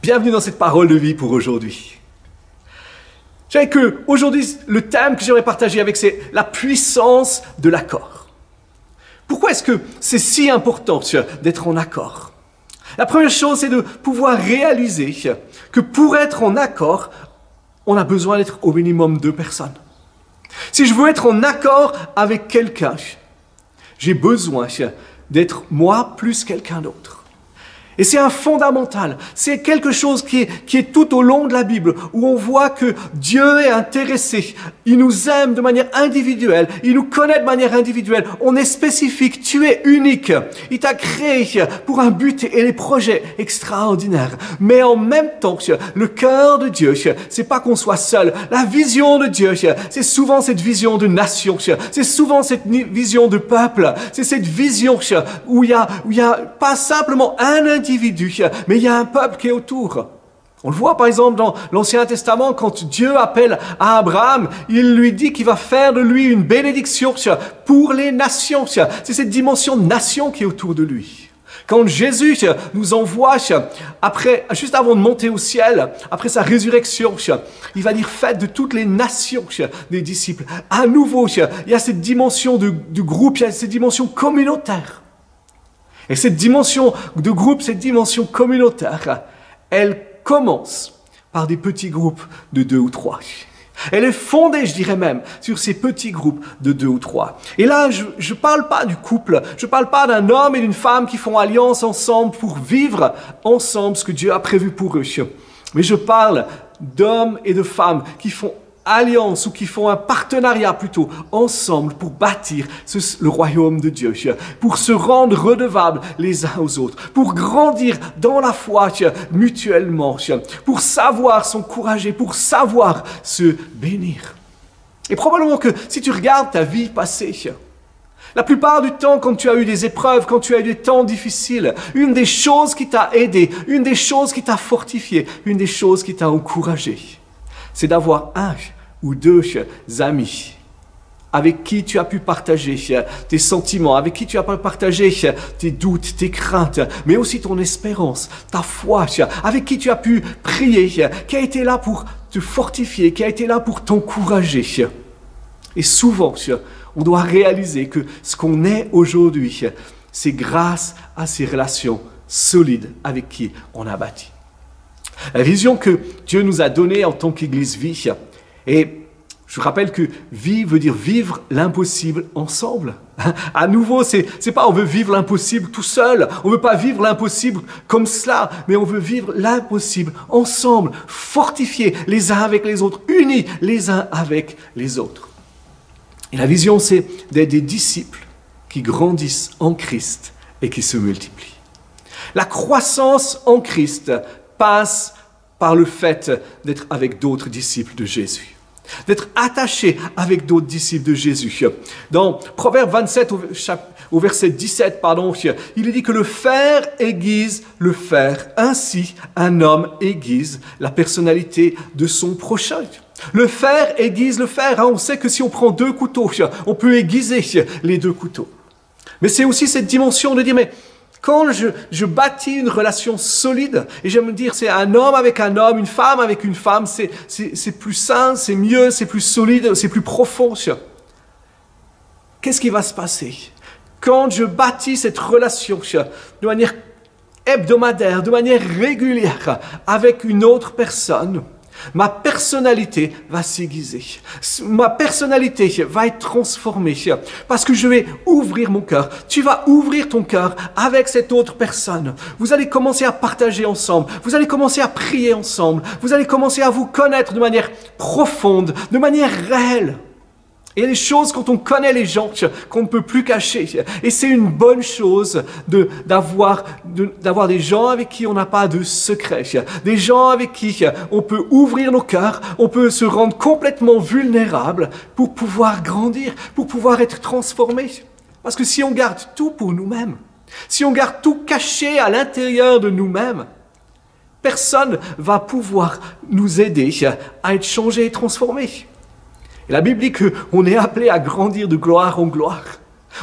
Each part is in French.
Bienvenue dans cette parole de vie pour aujourd'hui. Je dirais que aujourd'hui, le thème que j'aimerais partager avec, c'est la puissance de l'accord. Pourquoi est-ce que c'est si important d'être en accord? La première chose, c'est de pouvoir réaliser que pour être en accord, on a besoin d'être au minimum 2 personnes. Si je veux être en accord avec quelqu'un, j'ai besoin d'être moi plus quelqu'un d'autre. Et c'est un fondamental, c'est quelque chose qui est tout au long de la Bible, où on voit que Dieu est intéressé, il nous aime de manière individuelle, il nous connaît de manière individuelle, on est spécifique, tu es unique, il t'a créé pour un but et des projets extraordinaires. Mais en même temps, le cœur de Dieu, c'est pas qu'on soit seul, la vision de Dieu, c'est souvent cette vision de nation, c'est souvent cette vision de peuple, c'est cette vision où il y a pas simplement un individu, mais il y a un peuple qui est autour. On le voit par exemple dans l'Ancien Testament, quand Dieu appelle à Abraham, il lui dit qu'il va faire de lui une bénédiction pour les nations. C'est cette dimension nation qui est autour de lui. Quand Jésus nous envoie, juste avant de monter au ciel, après sa résurrection, il va dire « Faites de toutes les nations des disciples ». À nouveau, il y a cette dimension de groupe, il y a cette dimension communautaire. Et cette dimension de groupe, cette dimension communautaire, elle commence par des petits groupes de 2 ou 3. Elle est fondée, je dirais même, sur ces petits groupes de 2 ou 3. Et là, je parle pas du couple, je parle pas d'un homme et d'une femme qui font alliance ensemble pour vivre ensemble ce que Dieu a prévu pour eux. Mais je parle d'hommes et de femmes qui font alliance ou qui font un partenariat plutôt ensemble pour bâtir le royaume de Dieu, pour se rendre redevables les uns aux autres, pour grandir dans la foi mutuellement, pour savoir s'encourager, pour savoir se bénir. Et probablement que si tu regardes ta vie passée, la plupart du temps, quand tu as eu des épreuves, quand tu as eu des temps difficiles, une des choses qui t'a aidé, une des choses qui t'a fortifié, une des choses qui t'a encouragé, c'est d'avoir 1 ou 2 amis avec qui tu as pu partager tes sentiments, avec qui tu as pu partager tes doutes, tes craintes, mais aussi ton espérance, ta foi, avec qui tu as pu prier, qui a été là pour te fortifier, qui a été là pour t'encourager. Et souvent, on doit réaliser que ce qu'on est aujourd'hui, c'est grâce à ces relations solides avec qui on a bâti. La vision que Dieu nous a donnée en tant qu'Église Vie, et je rappelle que vie veut dire vivre l'impossible ensemble. À nouveau, c'est pas on veut vivre l'impossible tout seul, on veut pas vivre l'impossible comme cela, mais on veut vivre l'impossible ensemble, fortifiés les uns avec les autres, unis les uns avec les autres. Et la vision, c'est d'être des disciples qui grandissent en Christ et qui se multiplient. La croissance en Christ passe par le fait d'être avec d'autres disciples de Jésus, d'être attaché avec d'autres disciples de Jésus. Dans Proverbe 27, au verset 17, il est dit que le fer aiguise le fer. Ainsi, un homme aiguise la personnalité de son prochain. Le fer aiguise le fer. On sait que si on prend 2 couteaux, on peut aiguiser les 2 couteaux. Mais c'est aussi cette dimension de dire, mais quand je bâtis une relation solide, et j'aime dire c'est un homme avec un homme, une femme avec une femme, c'est plus sain, c'est mieux, c'est plus solide, c'est plus profond. Qu'est-ce qui va se passer quand je bâtis cette relation de manière hebdomadaire, de manière régulière avec une autre personne? Ma personnalité va s'aiguiser. Ma personnalité va être transformée parce que je vais ouvrir mon cœur. Tu vas ouvrir ton cœur avec cette autre personne. Vous allez commencer à partager ensemble. Vous allez commencer à prier ensemble. Vous allez commencer à vous connaître de manière profonde, de manière réelle. Il y a des choses quand on connaît les gens qu'on ne peut plus cacher. Et c'est une bonne chose d'avoir des gens avec qui on n'a pas de secret. Des gens avec qui on peut ouvrir nos cœurs, on peut se rendre complètement vulnérable pour pouvoir grandir, pour pouvoir être transformé. Parce que si on garde tout pour nous-mêmes, si on garde tout caché à l'intérieur de nous-mêmes, personne ne va pouvoir nous aider à être changé et transformé. Et la Bible dit qu'on est appelé à grandir de gloire en gloire.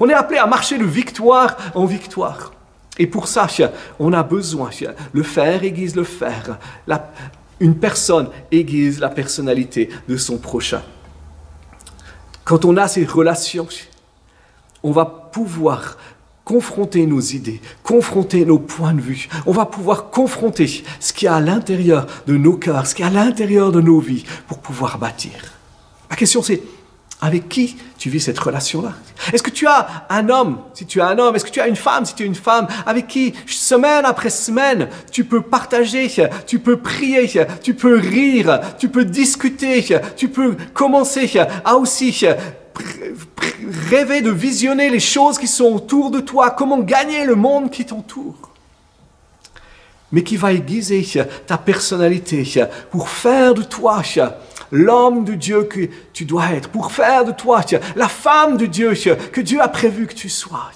On est appelé à marcher de victoire en victoire. Et pour ça, on a besoin, le faire aiguise le faire. Une personne aiguise la personnalité de son prochain. Quand on a ces relations, on va pouvoir confronter nos idées, confronter nos points de vue. On va pouvoir confronter ce qu'il y a à l'intérieur de nos cœurs, ce qu'il y a à l'intérieur de nos vies pour pouvoir bâtir. La question c'est, avec qui tu vis cette relation-là? Est-ce que tu as un homme, si tu as un homme? Est-ce que tu as une femme, si tu es une femme? Avec qui, semaine après semaine, tu peux partager, tu peux prier, tu peux rire, tu peux discuter, tu peux commencer à aussi rêver de visionner les choses qui sont autour de toi, comment gagner le monde qui t'entoure. Mais qui va aiguiser ta personnalité pour faire de toi l'homme de Dieu que tu dois être, pour faire de toi la femme de Dieu que Dieu a prévu que tu sois.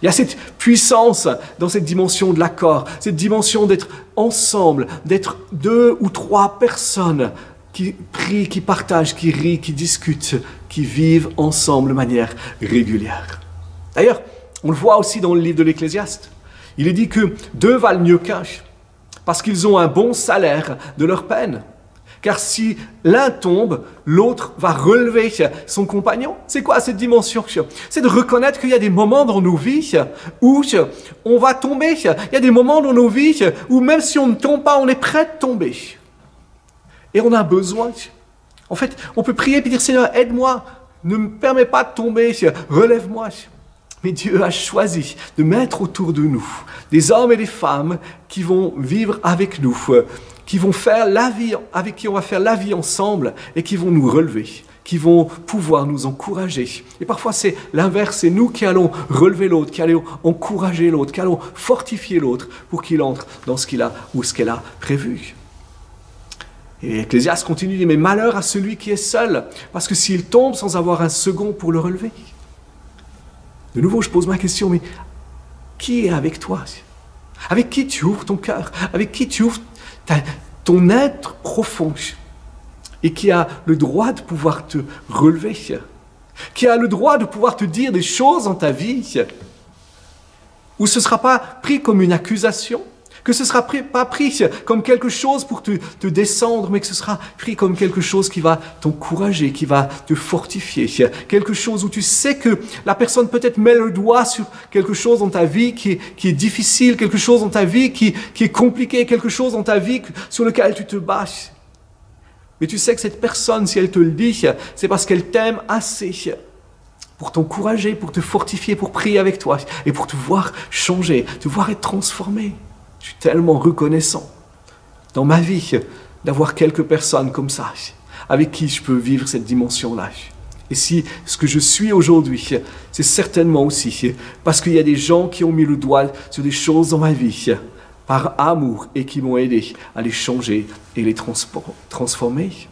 Il y a cette puissance dans cette dimension de l'accord, cette dimension d'être ensemble, d'être 2 ou 3 personnes qui prient, qui partagent, qui rient, qui discutent, qui vivent ensemble de manière régulière. D'ailleurs, on le voit aussi dans le livre de l'Ecclésiaste. Il est dit que 2 valent mieux qu'un, parce qu'ils ont un bon salaire de leur peine. Car si l'un tombe, l'autre va relever son compagnon. C'est quoi cette dimension? C'est de reconnaître qu'il y a des moments dans nos vies où on va tomber. Il y a des moments dans nos vies où même si on ne tombe pas, on est prêt de tomber. Et on a besoin. En fait, on peut prier et dire, Seigneur, aide-moi, ne me permets pas de tomber, relève-moi. Mais Dieu a choisi de mettre autour de nous des hommes et des femmes qui vont vivre avec nous, qui vont faire la vie, avec qui on va faire la vie ensemble et qui vont nous relever, qui vont pouvoir nous encourager. Et parfois c'est l'inverse, c'est nous qui allons relever l'autre, qui allons encourager l'autre, qui allons fortifier l'autre pour qu'il entre dans ce qu'il a ou ce qu'elle a prévu. Et Ecclésiaste continue, dit, mais malheur à celui qui est seul, parce que s'il tombe sans avoir un second pour le relever. De nouveau, je pose ma question, mais qui est avec toi? Avec qui tu ouvres ton cœur? Avec qui tu ouvres ton être profond? Et qui a le droit de pouvoir te relever? Qui a le droit de pouvoir te dire des choses dans ta vie où ce ne sera pas pris comme une accusation, que ce ne sera pas pris comme quelque chose pour te descendre, mais que ce sera pris comme quelque chose qui va t'encourager, qui va te fortifier. Quelque chose où tu sais que la personne peut-être met le doigt sur quelque chose dans ta vie qui est difficile, quelque chose dans ta vie qui est compliqué, quelque chose dans ta vie sur lequel tu te bats. Mais tu sais que cette personne, si elle te le dit, c'est parce qu'elle t'aime assez pour t'encourager, pour te fortifier, pour prier avec toi et pour te voir changer, te voir être transformé. Je suis tellement reconnaissant dans ma vie d'avoir quelques personnes comme ça, avec qui je peux vivre cette dimension-là. Et si ce que je suis aujourd'hui, c'est certainement aussi parce qu'il y a des gens qui ont mis le doigt sur des choses dans ma vie par amour et qui m'ont aidé à les changer et les transformer.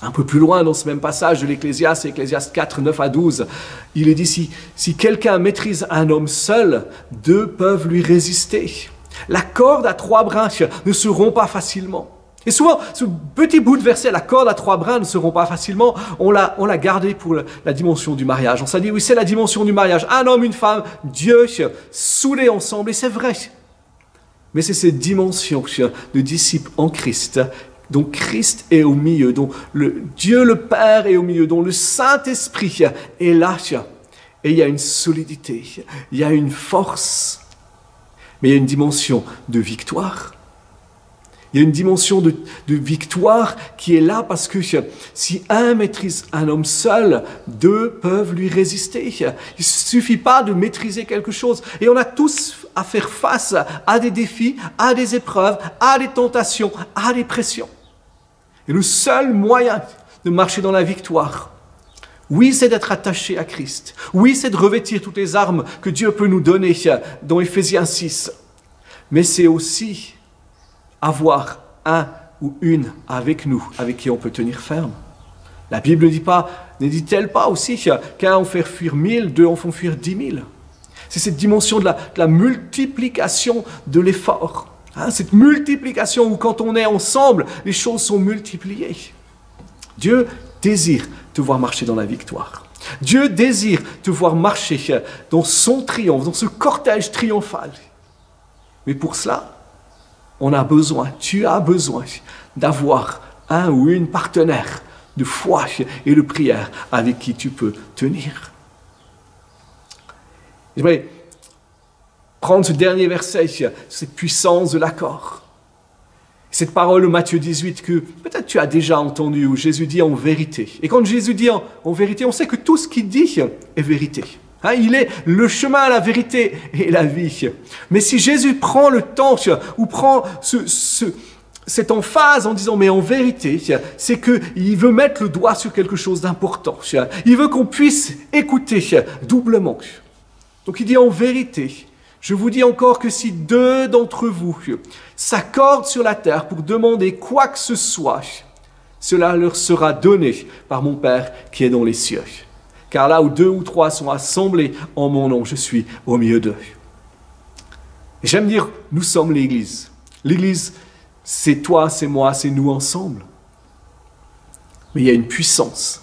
Un peu plus loin dans ce même passage de l'Ecclésiaste, Ecclésiaste 4, 9 à 12, il est dit, si quelqu'un maîtrise un homme seul, 2 peuvent lui résister. La corde à 3 brins ne se rompt pas facilement. Et souvent, ce petit bout de verset, la corde à 3 brins ne se rompt pas facilement, on l'a gardé pour la dimension du mariage. On s'est dit, oui, c'est la dimension du mariage. Un homme, une femme, Dieu, soudés ensemble, et c'est vrai. Mais c'est cette dimension de disciples en Christ, dont Christ est au milieu, dont Dieu le Père est au milieu, dont le Saint-Esprit est là. Et il y a une solidité, il y a une force, mais il y a une dimension de victoire. Il y a une dimension de victoire qui est là parce que si un maîtrise un homme seul, 2 peuvent lui résister. Il ne suffit pas de maîtriser quelque chose. Et on a tous à faire face à des défis, à des épreuves, à des tentations, à des pressions. Et le seul moyen de marcher dans la victoire, oui, c'est d'être attaché à Christ. Oui, c'est de revêtir toutes les armes que Dieu peut nous donner dans Éphésiens 6. Mais c'est aussi avoir un ou une avec nous, avec qui on peut tenir ferme. La Bible ne dit-elle pas aussi qu'un en fait fuir 1000, 2 en font fuir 10 000. C'est cette dimension de la multiplication de l'effort. Cette multiplication où quand on est ensemble, les choses sont multipliées. Dieu désire te voir marcher dans la victoire. Dieu désire te voir marcher dans son triomphe, dans ce cortège triomphal. Mais pour cela, on a besoin, tu as besoin d'avoir un ou une partenaire de foi et de prière avec qui tu peux tenir. J'aimerais prendre ce dernier verset, cette puissance de l'accord. Cette parole de Matthieu 18 que peut-être tu as déjà entendue, où Jésus dit en vérité. Et quand Jésus dit en vérité, on sait que tout ce qu'il dit est vérité. Hein, il est le chemin, la vérité et la vie. Mais si Jésus prend le temps ou prend cette emphase en disant mais en vérité, c'est qu'il veut mettre le doigt sur quelque chose d'important. Il veut qu'on puisse écouter doublement. Donc il dit en vérité, je vous dis encore que si 2 d'entre vous s'accordent sur la terre pour demander quoi que ce soit, cela leur sera donné par mon Père qui est dans les cieux. Car là où 2 ou 3 sont assemblés en mon nom, je suis au milieu d'eux. Et j'aime dire, nous sommes l'Église. L'Église, c'est toi, c'est moi, c'est nous ensemble. Mais il y a une puissance.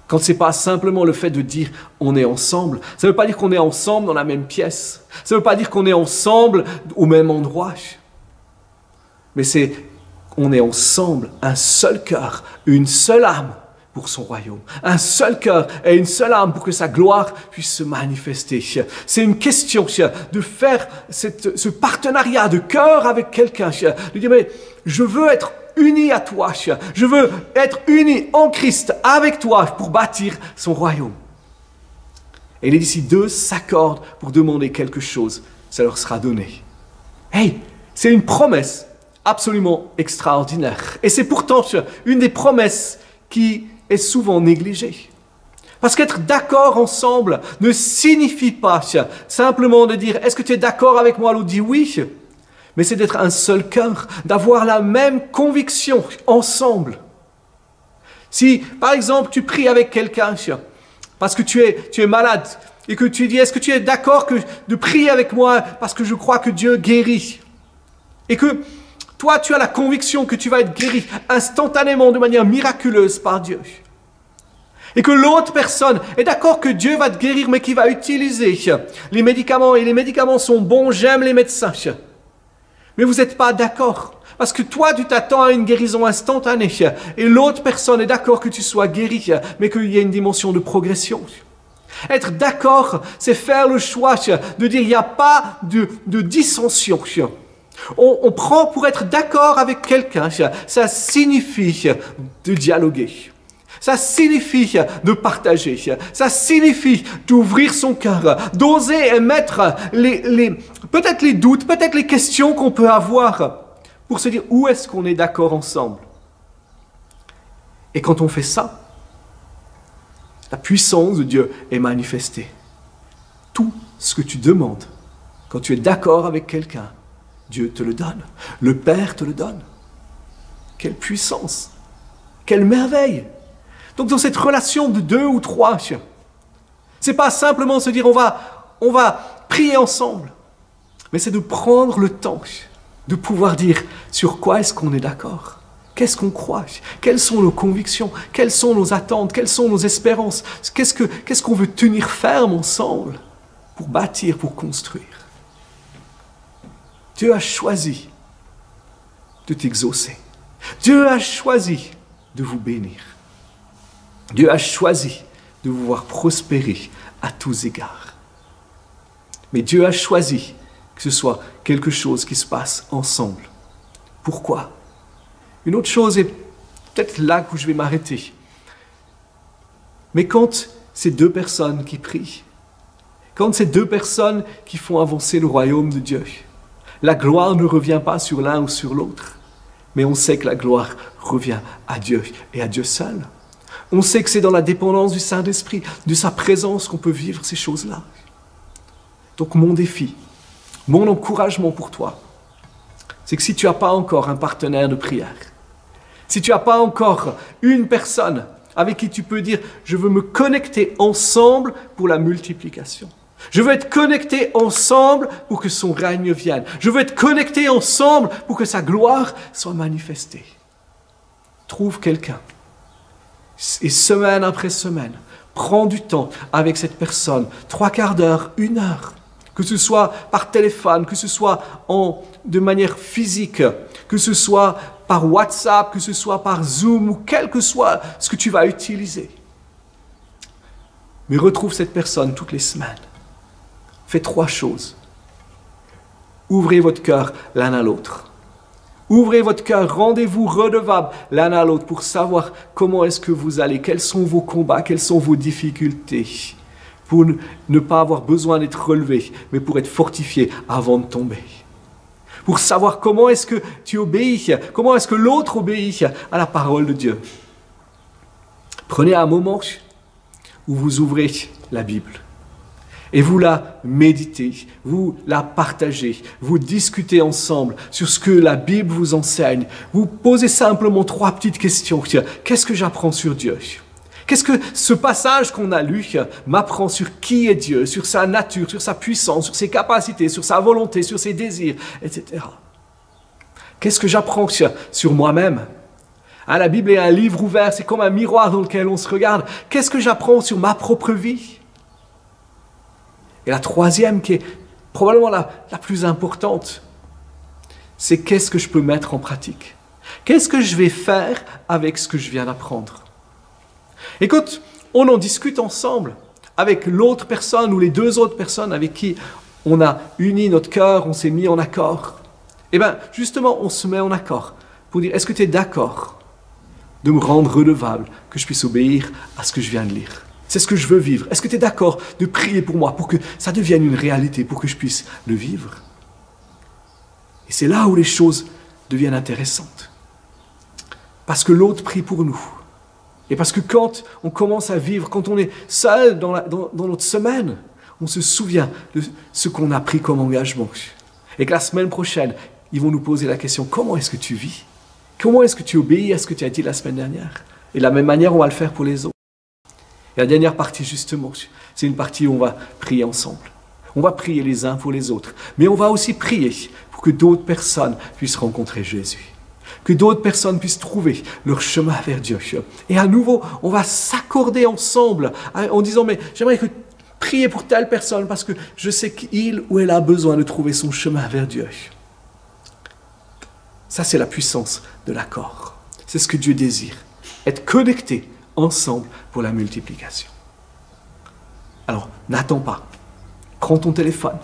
Quand ce n'est pas simplement le fait de dire on est ensemble, ça ne veut pas dire qu'on est ensemble dans la même pièce. Ça ne veut pas dire qu'on est ensemble au même endroit. Mais c'est on est ensemble, un seul cœur, une seule âme pour son royaume. Un seul cœur et une seule âme pour que sa gloire puisse se manifester. C'est une question de faire ce partenariat de cœur avec quelqu'un. De dire mais je veux être uni à toi, je veux être uni en Christ avec toi pour bâtir son royaume. Et il est dit, si 2 s'accordent pour demander quelque chose, ça leur sera donné. Hey, c'est une promesse absolument extraordinaire. Et c'est pourtant une des promesses qui est souvent négligée. Parce qu'être d'accord ensemble ne signifie pas simplement de dire, est-ce que tu es d'accord avec moi? L'autre dit oui. Mais c'est d'être un seul cœur, d'avoir la même conviction ensemble. Si, par exemple, tu pries avec quelqu'un parce que tu es malade et que tu dis, est-ce que tu es d'accord de prier avec moi parce que je crois que Dieu guérit? Et que toi, tu as la conviction que tu vas être guéri instantanément, de manière miraculeuse par Dieu. Et que l'autre personne est d'accord que Dieu va te guérir, mais qu'il va utiliser les médicaments. Et les médicaments sont bons, j'aime les médecins. Mais vous n'êtes pas d'accord. Parce que toi, tu t'attends à une guérison instantanée. Et l'autre personne est d'accord que tu sois guéri, mais qu'il y ait une dimension de progression. Être d'accord, c'est faire le choix de dire il n'y a pas de dissension. On prend pour être d'accord avec quelqu'un, ça signifie de dialoguer. Ça signifie de partager. Ça signifie d'ouvrir son cœur, d'oser émettre peut-être les doutes, peut-être les questions qu'on peut avoir pour se dire où est-ce qu'on est d'accord ensemble. Et quand on fait ça, la puissance de Dieu est manifestée. Tout ce que tu demandes, quand tu es d'accord avec quelqu'un, Dieu te le donne. Le Père te le donne. Quelle puissance! Quelle merveille! Donc dans cette relation de 2 ou 3, c'est pas simplement se dire on va prier ensemble, mais c'est de prendre le temps de pouvoir dire sur quoi est-ce qu'on est d'accord, qu'est-ce qu'on croit, quelles sont nos convictions, quelles sont nos attentes, quelles sont nos espérances, qu'est-ce qu'on veut tenir ferme ensemble pour bâtir, pour construire. Dieu a choisi de t'exaucer. Dieu a choisi de vous bénir. Dieu a choisi de vous voir prospérer à tous égards. Mais Dieu a choisi que ce soit quelque chose qui se passe ensemble. Pourquoi? Une autre chose, et peut-être là où je vais m'arrêter. Mais quand ces 2 personnes qui prient, quand ces 2 personnes qui font avancer le royaume de Dieu, la gloire ne revient pas sur l'un ou sur l'autre, mais on sait que la gloire revient à Dieu et à Dieu seul. On sait que c'est dans la dépendance du Saint-Esprit, de sa présence qu'on peut vivre ces choses-là. Donc mon défi, mon encouragement pour toi, c'est que si tu n'as pas encore un partenaire de prière, si tu n'as pas encore une personne avec qui tu peux dire « je veux me connecter ensemble pour la multiplication ». Je veux être connecté ensemble pour que son règne vienne. Je veux être connecté ensemble pour que sa gloire soit manifestée. Trouve quelqu'un Et semaine après semaine, prends du temps avec cette personne, 3/4 d'heure, 1 heure, que ce soit par téléphone, que ce soit de manière physique, que ce soit par WhatsApp, que ce soit par Zoom, ou quel que soit ce que tu vas utiliser. Mais retrouve cette personne toutes les semaines. Fais 3 choses. Ouvrez votre cœur l'un à l'autre. Ouvrez votre cœur, rendez-vous redevables l'un à l'autre pour savoir comment est-ce que vous allez, quels sont vos combats, quelles sont vos difficultés, pour ne pas avoir besoin d'être relevé, mais pour être fortifié avant de tomber. Pour savoir comment est-ce que tu obéis, comment est-ce que l'autre obéit à la parole de Dieu. Prenez un moment où vous ouvrez la Bible et vous la méditez, vous la partagez, vous discutez ensemble sur ce que la Bible vous enseigne. Vous posez simplement 3 petites questions. Qu'est-ce que j'apprends sur Dieu? Qu'est-ce que ce passage qu'on a lu m'apprend sur qui est Dieu, sur sa nature, sur sa puissance, sur ses capacités, sur sa volonté, sur ses désirs, etc. Qu'est-ce que j'apprends sur moi-même? La Bible est un livre ouvert, c'est comme un miroir dans lequel on se regarde. Qu'est-ce que j'apprends sur ma propre vie? Et la 3e, qui est probablement la plus importante, c'est qu'est-ce que je peux mettre en pratique? Qu'est-ce que je vais faire avec ce que je viens d'apprendre? Écoute, on en discute ensemble avec l'autre personne ou les 2 autres personnes avec qui on a uni notre cœur, on s'est mis en accord. Et bien, justement, on se met en accord pour dire, est-ce que tu es d'accord de me rendre redevable, que je puisse obéir à ce que je viens de lire? C'est ce que je veux vivre. Est-ce que tu es d'accord de prier pour moi, pour que ça devienne une réalité, pour que je puisse le vivre? Et c'est là où les choses deviennent intéressantes. Parce que l'autre prie pour nous. Et parce que quand on commence à vivre, quand on est seul dans notre semaine, on se souvient de ce qu'on a pris comme engagement. Et que la semaine prochaine, ils vont nous poser la question, comment est-ce que tu vis? Comment est-ce que tu obéis à ce que tu as dit la semaine dernière? Et de la même manière, on va le faire pour les autres. Et la dernière partie, justement, c'est une partie où on va prier ensemble. On va prier les uns pour les autres. Mais on va aussi prier pour que d'autres personnes puissent rencontrer Jésus. Que d'autres personnes puissent trouver leur chemin vers Dieu. Et à nouveau, on va s'accorder ensemble en disant, mais j'aimerais que prier pour telle personne parce que je sais qu'il ou elle a besoin de trouver son chemin vers Dieu. Ça, c'est la puissance de l'accord. C'est ce que Dieu désire. Être connecté ensemble pour la multiplication. Alors, n'attends pas. Prends ton téléphone.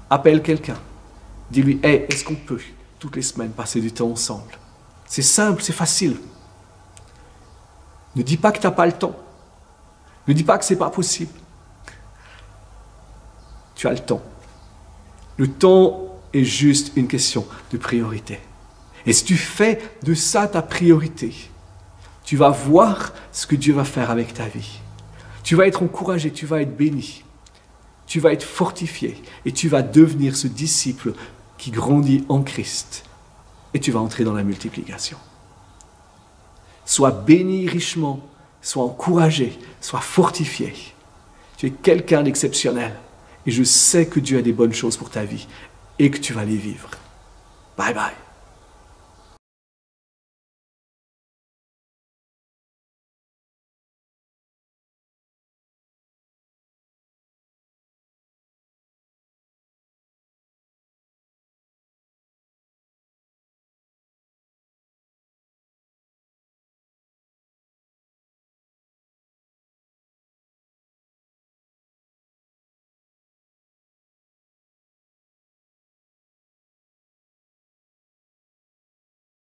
Appelle quelqu'un. Dis-lui, hey, est-ce qu'on peut toutes les semaines passer du temps ensemble? C'est simple, c'est facile. Ne dis pas que tu n'as pas le temps. Ne dis pas que ce n'est pas possible. Tu as le temps. Le temps est juste une question de priorité. Et si tu fais de ça ta priorité, tu vas voir ce que Dieu va faire avec ta vie. Tu vas être encouragé, tu vas être béni. Tu vas être fortifié et tu vas devenir ce disciple qui grandit en Christ. Et tu vas entrer dans la multiplication. Sois béni richement, sois encouragé, sois fortifié. Tu es quelqu'un d'exceptionnel. Et je sais que Dieu a des bonnes choses pour ta vie et que tu vas les vivre. Bye bye.